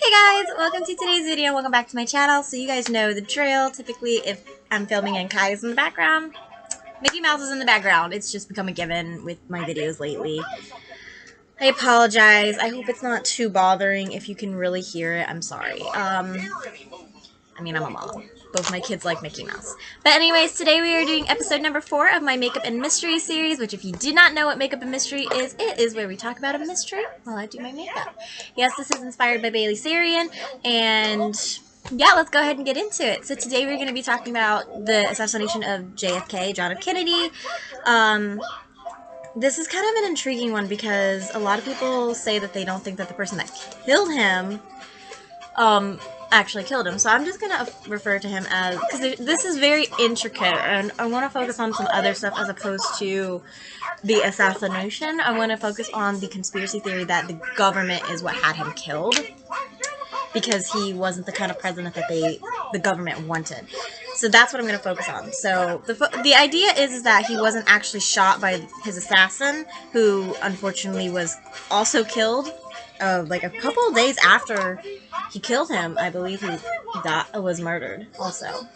Hey guys, welcome to today's video. Welcome back to my channel. So you guys know the drill. Typically, if I'm filming and Kai is in the background, Mickey Mouse is in the background. It's just become a given with my videos lately. I apologize. I hope it's not too bothering. If you can really hear it, I'm sorry. I mean, I'm a mom. Both my kids like Mickey Mouse. But anyways, today we are doing episode number 4 of my Makeup and Mystery series, which if you did not know what Makeup and Mystery is, it is where we talk about a mystery while I do my makeup. Yes, this is inspired by Bailey Sarian, and yeah, let's go ahead and get into it. So today we're going to be talking about the assassination of JFK, John F. Kennedy. This is kind of an intriguing one because a lot of people say that they don't think that the person that killed him actually killed him. So I'm just going to refer to him as, because this is very intricate, and I want to focus on some other stuff as opposed to the assassination. I want to focus on the conspiracy theory that the government is what had him killed, because he wasn't the kind of president that the government wanted. So that's what I'm going to focus on. So the idea is that he wasn't actually shot by his assassin, who unfortunately was also killed like a couple of days after he killed him. I believe he was murdered also,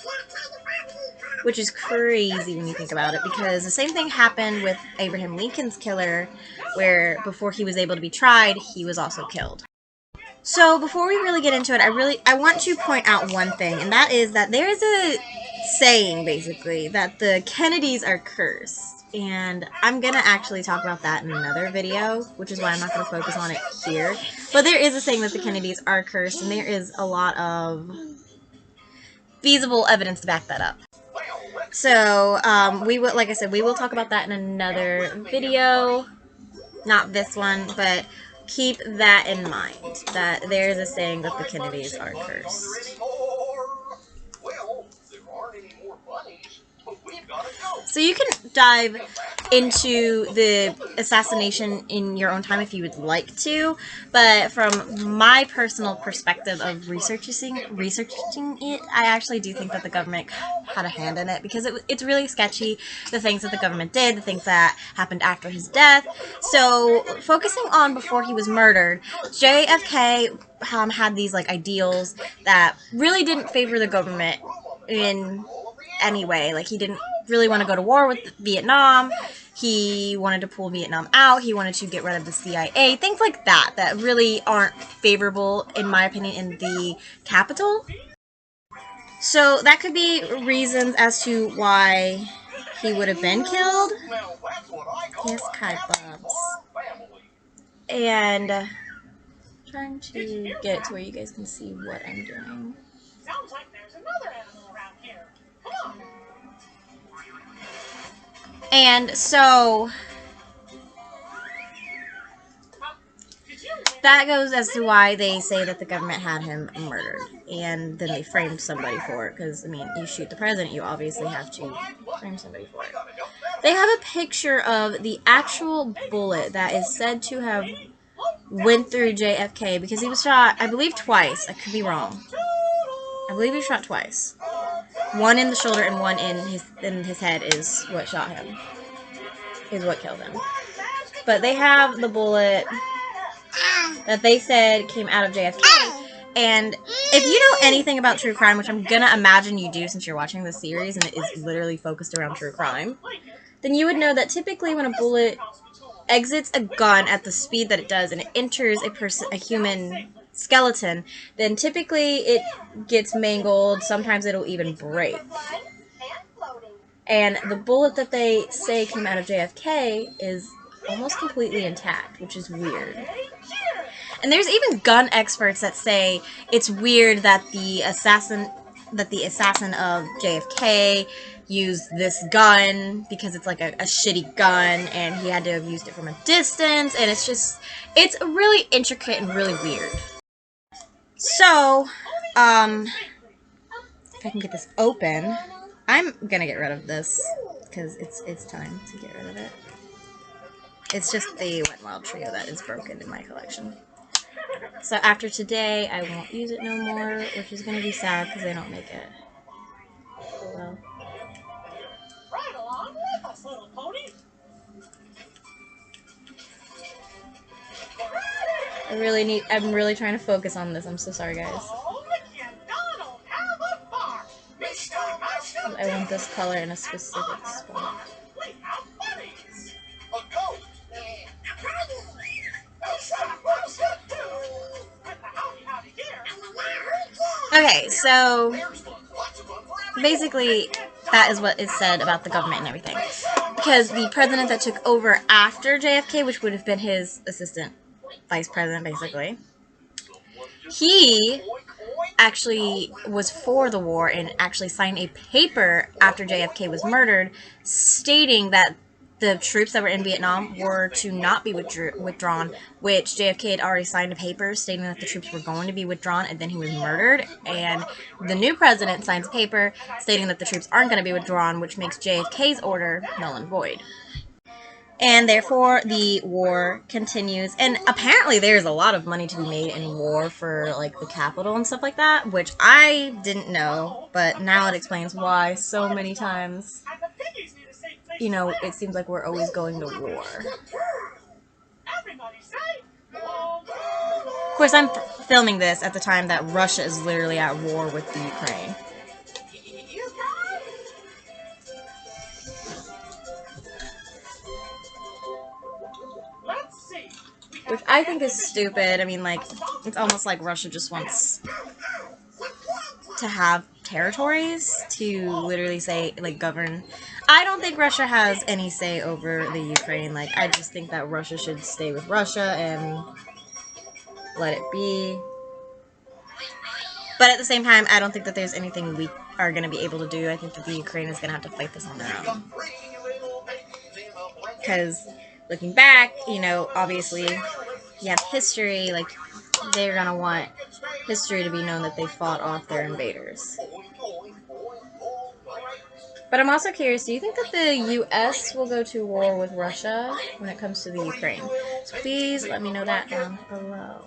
which is crazy when you think about it, because the same thing happened with Abraham Lincoln's killer, where before he was able to be tried, he was also killed. So before we really get into it, I want to point out one thing, and that is that there is a saying, basically, that the Kennedys are cursed. And I'm going to actually talk about that in another video, which is why I'm not going to focus on it here. But there is a saying that the Kennedys are cursed, and there is a lot of feasible evidence to back that up. So, like I said, we will talk about that in another video. Not this one, but keep that in mind, that there is a saying that the Kennedys are cursed. So you can dive into the assassination in your own time if you would like to, but from my personal perspective of researching it, I actually do think that the government had a hand in it, because it's really sketchy, the things that the government did, the things that happened after his death. So focusing on before he was murdered, JFK had these like ideals that really didn't favor the government in any way. Like, he didn't really want to go to war with Vietnam. He wanted to pull Vietnam out. He wanted to get rid of the CIA. Things like that that really aren't favorable, in my opinion, in the capital. So that could be reasons as to why he would have been killed. Yes, Kai Bubs. And trying to get it to where you guys can see what I'm doing. Sounds like there's another animal around here. Come on. And so that goes as to why they say that the government had him murdered, and then they framed somebody for it, because, I mean, you shoot the president, you obviously have to frame somebody for it. They have a picture of the actual bullet that is said to have went through JFK, because he was shot, I believe, twice. I could be wrong. I believe he was shot twice. One in the shoulder and one in his head is what shot him. Is what killed him. But they have the bullet that they said came out of JFK. And if you know anything about true crime, which I'm gonna imagine you do since you're watching this series and it is literally focused around true crime, then you would know that typically when a bullet exits a gun at the speed that it does and it enters a human skeleton, then typically it gets mangled. Sometimes it'll even break. And the bullet that they say came out of JFK is almost completely intact, which is weird. And there's even gun experts that say it's weird that the assassin of JFK used this gun, because it's like a shitty gun and he had to have used it from a distance, and it's really intricate and really weird. So, if I can get this open, I'm gonna get rid of this because it's time to get rid of it. It's just the Wet n Wild trio that is broken in my collection. So after today, I won't use it no more, which is gonna be sad because they don't make it. Oh well. Right along with us, little pony. I'm really trying to focus on this. I'm so sorry, guys. I want this color in a specific spot. Okay, so basically that is what is said about the government and everything. Because the president that took over after JFK, which would have been his assistant vice president, basically, he actually was for the war and actually signed a paper after JFK was murdered stating that the troops that were in Vietnam were to not be withdrawn, which JFK had already signed a paper stating that the troops were going to be withdrawn, and then he was murdered, and the new president signs a paper stating that the troops aren't going to be withdrawn, which makes JFK's order null and void. And therefore, the war continues. And apparently, there's a lot of money to be made in war for, like, the capital and stuff like that, which I didn't know, but now it explains why so many times, you know, it seems like we're always going to war. Of course, I'm filming this at the time that Russia is literally at war with the Ukraine. Which I think is stupid. I mean, like, it's almost like Russia just wants to have territories to literally say, like, govern. I don't think Russia has any say over the Ukraine. Like, I just think that Russia should stay with Russia and let it be. But at the same time, I don't think that there's anything we are going to be able to do. I think that the Ukraine is going to have to fight this on their own. Because looking back, you know, obviously you have history, like, they're going to want history to be known that they fought off their invaders. But I'm also curious, do you think that the U.S. will go to war with Russia when it comes to the Ukraine? So please let me know that down below.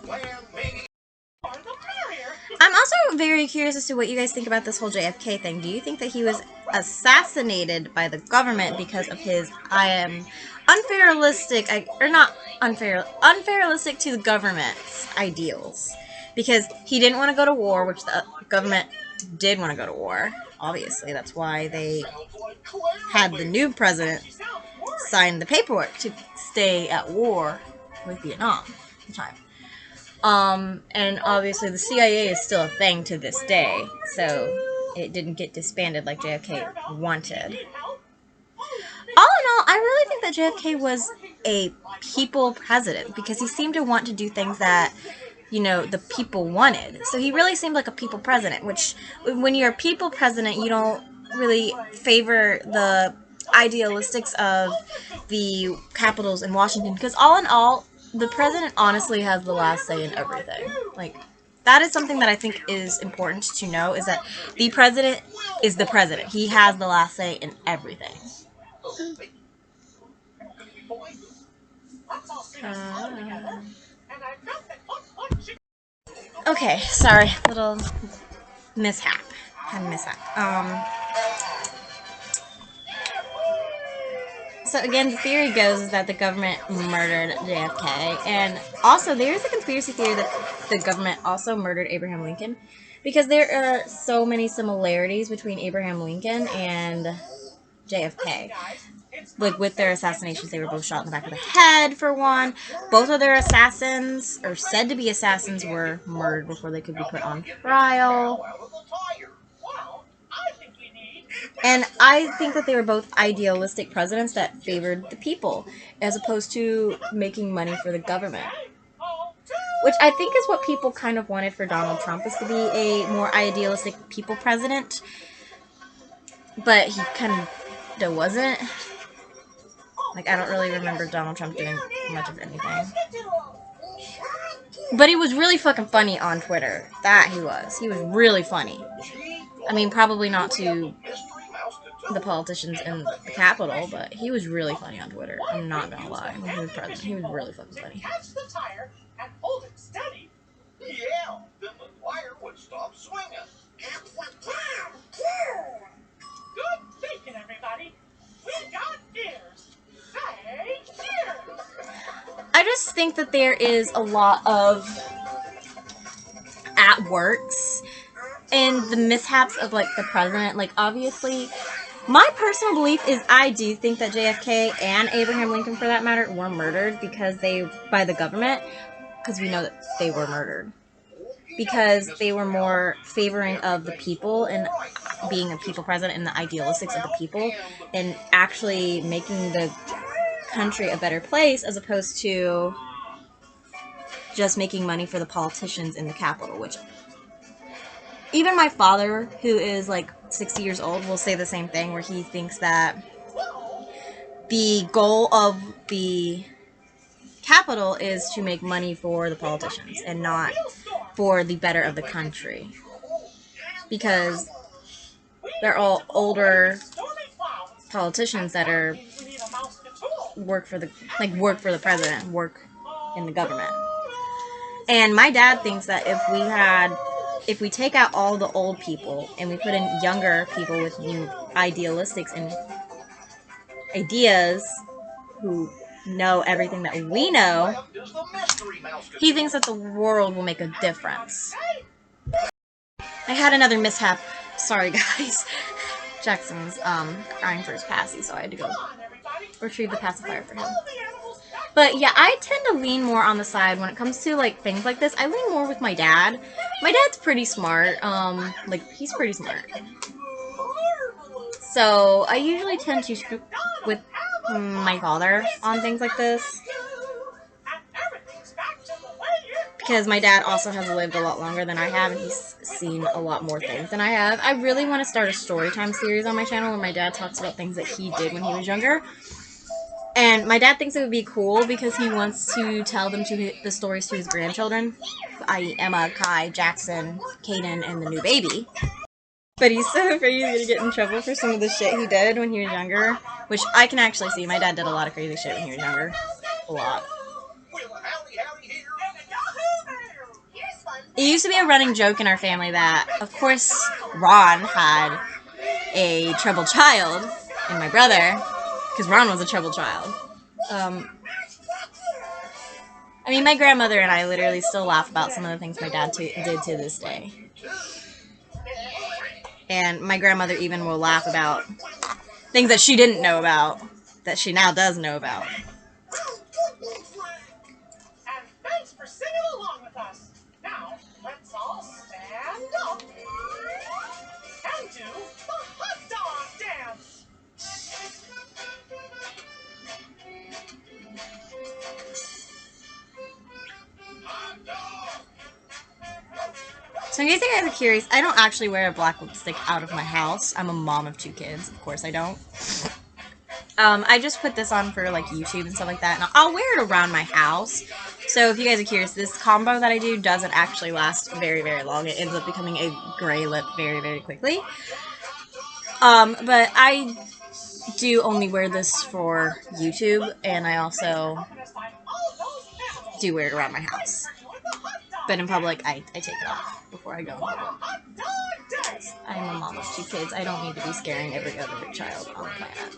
What you think. I'm also very curious as to what you guys think about this whole JFK thing. Do you think that he was assassinated by the government because of his unfairlistic to the government's ideals? Because he didn't want to go to war, which the government did want to go to war. Obviously, that's why they had the new president sign the paperwork to stay at war with Vietnam at the time. And obviously the CIA is still a thing to this day, so it didn't get disbanded like JFK wanted. All in all, I really think that JFK was a people president because he seemed to want to do things that, you know, the people wanted. So he really seemed like a people president, which when you're a people president, you don't really favor the idealistics of the capitals in Washington, because all in all, the president honestly has the last say in everything. Like, that is something that I think is important to know, is that the president is the president. He has the last say in everything. Okay, sorry, little mishap. So again, the theory goes is that the government murdered JFK, and also there is a conspiracy theory that the government also murdered Abraham Lincoln, because there are so many similarities between Abraham Lincoln and JFK. Like, with their assassinations, they were both shot in the back of the head, for one. Both of their assassins, or said to be assassins, were murdered before they could be put on trial. And I think that they were both idealistic presidents that favored the people, as opposed to making money for the government. Which I think is what people kind of wanted for Donald Trump, is to be a more idealistic people president. But he kind of wasn't. Like, I don't really remember Donald Trump doing much of anything. But he was really fucking funny on Twitter. That he was. He was really funny. I mean, probably not to the politicians in the Capitol, but he was really funny on Twitter. I'm not gonna lie. When he was president, he was really fucking funny. Catch the tire and hold it steady. Yeah, then the tire would stop swinging. just think that there is a lot of at works and the mishaps of like the president. Like, obviously, my personal belief is I do think that JFK and Abraham Lincoln, for that matter, were murdered by the government, because we know that they were murdered because they were more favoring of the people and being a people president and the idealistics of the people and actually making the country a better place, as opposed to just making money for the politicians in the capital. Which even my father, who is like 60 years old, will say the same thing, where he thinks that the goal of the capital is to make money for the politicians and not for the better of the country, because they're all older politicians that are work for the president, work in the government. And my dad thinks that if we take out all the old people and we put in younger people with new idealistics and ideas who know everything that we know, he thinks that the world will make a difference. I had another mishap. Sorry, guys. Jackson's crying for his passy, so I had to go retrieve the pacifier for him. But yeah, I tend to lean more on the side when it comes to like things like this. I lean more with my dad. My dad's pretty smart. Like, he's pretty smart. So I usually tend to stick with my father on things like this, because my dad also has lived a lot longer than I have, and he's seen a lot more things than I have. I really want to start a storytime series on my channel where my dad talks about things that he did when he was younger. And my dad thinks it would be cool because he wants to tell them the stories to his grandchildren, i.e. Emma, Kai, Jackson, Kaden, and the new baby. But he's so afraid he's gonna get in trouble for some of the shit he did when he was younger, which I can actually see. My dad did a lot of crazy shit when he was younger. A lot. It used to be a running joke in our family that, of course, Ron had a troubled child in my brother, because Ron was a troubled child. I mean, my grandmother and I literally still laugh about some of the things my dad did to this day. And my grandmother even will laugh about things that she didn't know about, that she now does know about. And thanks for singing along with us. Now, let's all stand up and do the hot dog dance. So in case you guys are curious, I don't actually wear a black lipstick out of my house. I'm a mom of 2 kids. Of course I don't. I just put this on for like YouTube and stuff like that, and I'll wear it around my house. So if you guys are curious, this combo that I do doesn't actually last very, very long. It ends up becoming a gray lip very, very quickly. But I do only wear this for YouTube, and I also do wear it around my house. But in public, I take it off before I go in public. I'm a mom of 2 kids. I don't need to be scaring every other child on the planet.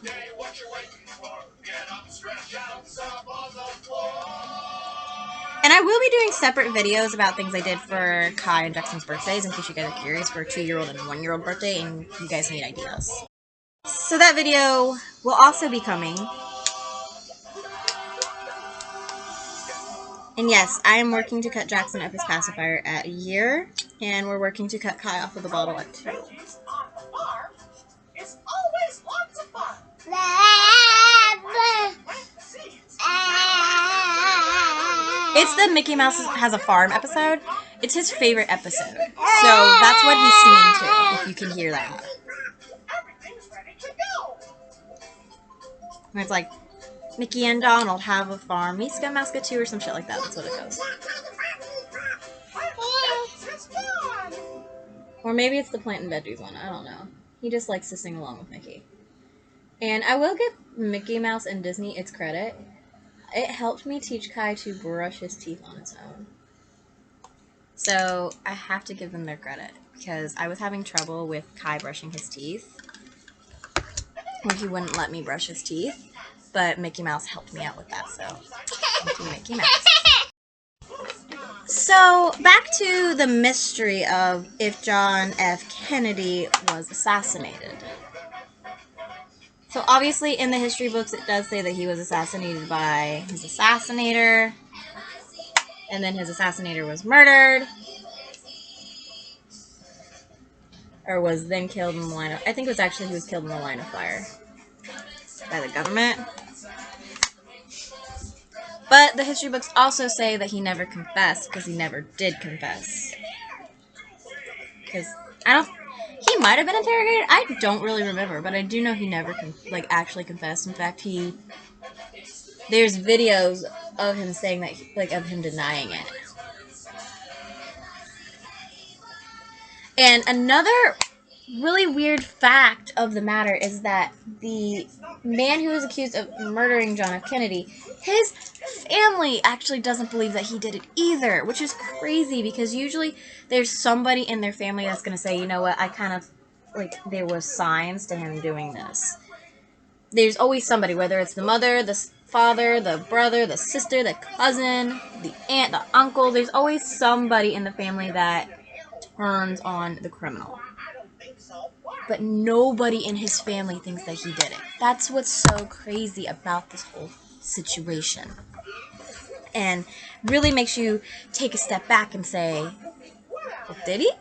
And I will be doing separate videos about things I did for Kai and Jackson's birthdays, in case you guys are curious, for a 2-year-old and a 1-year-old birthday, and you guys need ideas. So that video will also be coming. And yes, I am working to cut Jackson up his pacifier at 1 year, and we're working to cut Kai off of the bottle at 2. It's the Mickey Mouse Has a Farm episode. It's his favorite episode. So that's what he's singing to, if you can hear that. And it's like, Mickey and Donald have a farm. Miska Maska 2 or some shit like that. That's what it goes. Or maybe it's the Plant and Veggies one. I don't know. He just likes to sing along with Mickey. And I will give Mickey Mouse and Disney its credit. It helped me teach Kai to brush his teeth on its own. So I have to give them their credit, because I was having trouble with Kai brushing his teeth, where he wouldn't let me brush his teeth. But Mickey Mouse helped me out with that, so Mickey Mouse. So, back to the mystery of if John F. Kennedy was assassinated. So, obviously, in the history books, it does say that he was assassinated by his assassinator, and then his assassinator was murdered, or was then killed in the line of... I think it was actually he was killed in the line of fire by the government. But the history books also say that he never confessed, because he never did confess. Because he might have been interrogated. I don't really remember, but I do know he never actually confessed. In fact, there's videos of him saying that, of him denying it. And another really weird fact of the matter is that the man who was accused of murdering John F. Kennedy, his family actually doesn't believe that he did it either, which is crazy because usually there's somebody in their family that's going to say, you know what, I kind of, there were signs to him doing this. There's always somebody, whether it's the mother, the father, the brother, the sister, the cousin, the aunt, the uncle, there's always somebody in the family that turns on the criminal. But nobody in his family thinks that he did it. That's what's so crazy about this whole situation. And really makes you take a step back and say, well, did he?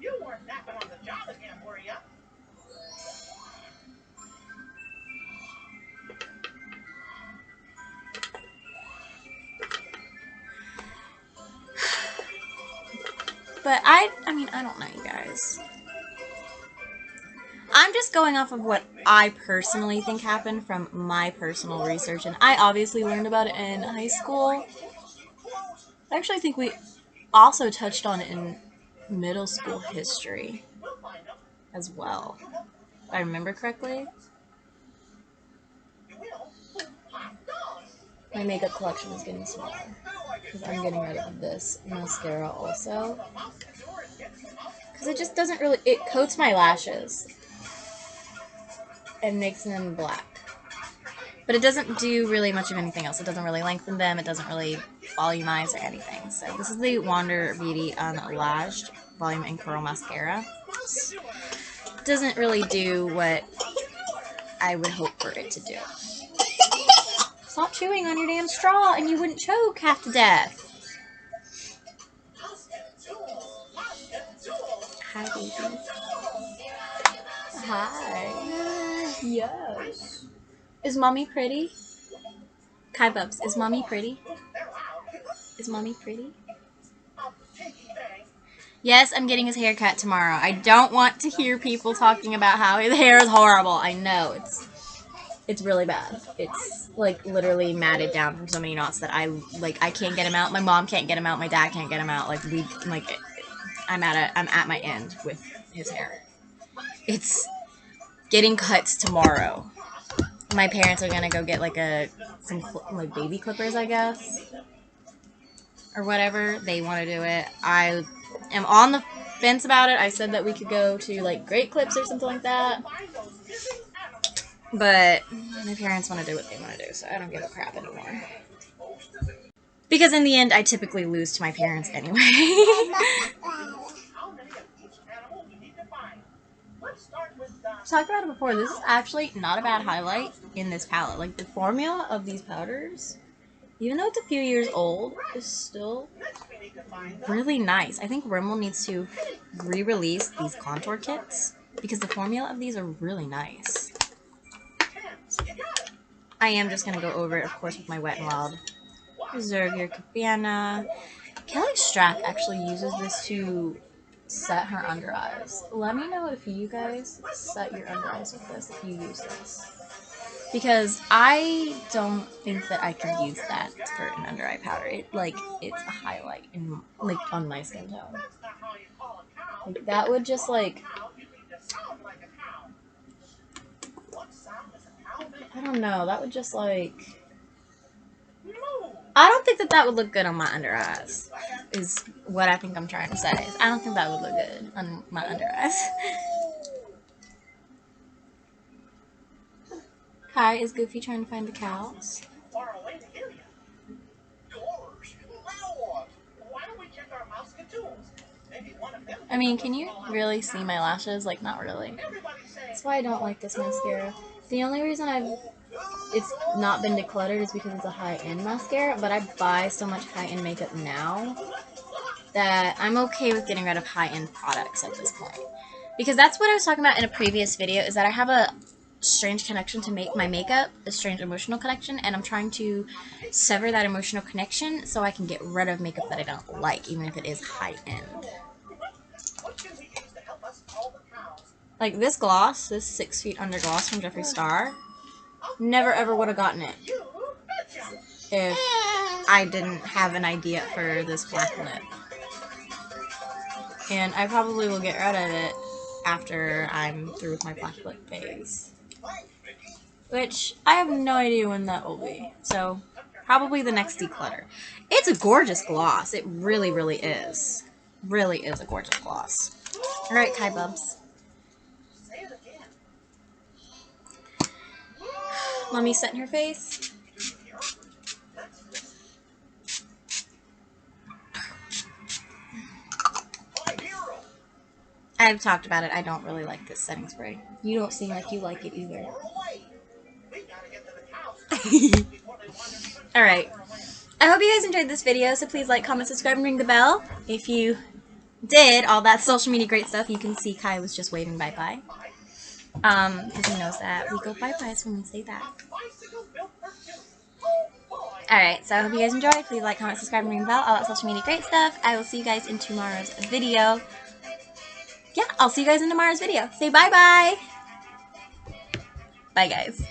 You weren't napping on the job again, were you? But I don't know, you guys. I'm just going off of what I personally think happened from my personal research, and I obviously learned about it in high school. I actually think we also touched on it in middle school history as well, if I remember correctly. My makeup collection is getting smaller because I'm getting rid of this mascara also, because it just doesn't really, it coats my lashes and makes them black, but it doesn't do really much of anything else. It doesn't really lengthen them, it doesn't really volumize or anything. So this is the Wander Beauty Unlashed Volume and Curl Mascara. It doesn't really do what I would hope for it to do. Stop chewing on your damn straw and you wouldn't choke half to death. Hi, baby. Hi. Yes. Is mommy pretty? Kai Bubs, is mommy pretty? Is mommy pretty? Yes, I'm getting his hair cut tomorrow. I don't want to hear people talking about how his hair is horrible. I know, it's really bad. It's literally matted down from so many knots that I can't get him out. My mom can't get him out. My dad can't get him out. I'm at my end with his hair. It's getting cuts tomorrow. My parents are gonna go get some baby clippers, I guess, or whatever they want to do it. I am on the fence about it. I said that we could go to Great Clips or something like that, but my parents want to do what they want to do, so I don't give a crap anymore. Because in the end, I typically lose to my parents anyway. I've talked about it before. This is actually not a bad highlight in this palette. The formula of these powders, even though it's a few years old, is still really nice. I think Rimmel needs to re-release these contour kits because the formula of these are really nice. I am just going to go over it, of course, with my Wet n Wild Reserve Your Cabana. Kelly Strack actually uses this to set her under eyes. Let me know if you guys set your under eyes with this, if you use this. Because I don't think that I can use that for an under eye powder. It's a highlight on my skin tone. That would just I don't know, that would just I don't think that would look good on my under eyes, is what I think I'm trying to say. I don't think that would look good on my under eyes. Kai, is Goofy trying to find the cows? Far away to hear you. Doors. Now what? Why don't we check our mouse tools? Maybe one of them. I mean, can you really see my lashes? Like, not really. That's why I don't like this mascara. The only reason it's not been decluttered is because it's a high-end mascara, but I buy so much high-end makeup now that I'm okay with getting rid of high-end products at this point. Because that's what I was talking about in a previous video, is that I have a strange connection to make my makeup, a strange emotional connection, and I'm trying to sever that emotional connection so I can get rid of makeup that I don't like, even if it is high-end. Like this gloss, this 6 Feet Under gloss from Jeffree Star, never ever would have gotten it if I didn't have an idea for this black lip. And I probably will get rid of it after I'm through with my black lip phase. Which, I have no idea when that will be. So, probably the next Declutter. It's a gorgeous gloss. It really, really is. Really is a gorgeous gloss. Alright, Kai Bubs. Let me set in her face. I've talked about it. I don't really like this setting spray. You don't seem like you like it either. Alright. I hope you guys enjoyed this video, so please like, comment, subscribe, and ring the bell. If you did all that social media great stuff, you can see Kai was just waving bye-bye. Because he knows that we go bye-byes when we say that. Alright, so I hope you guys enjoyed. Please like, comment, subscribe, and ring the bell. All that social media great stuff. I will see you guys in tomorrow's video. Yeah, I'll see you guys in tomorrow's video. Say bye-bye. Bye, guys.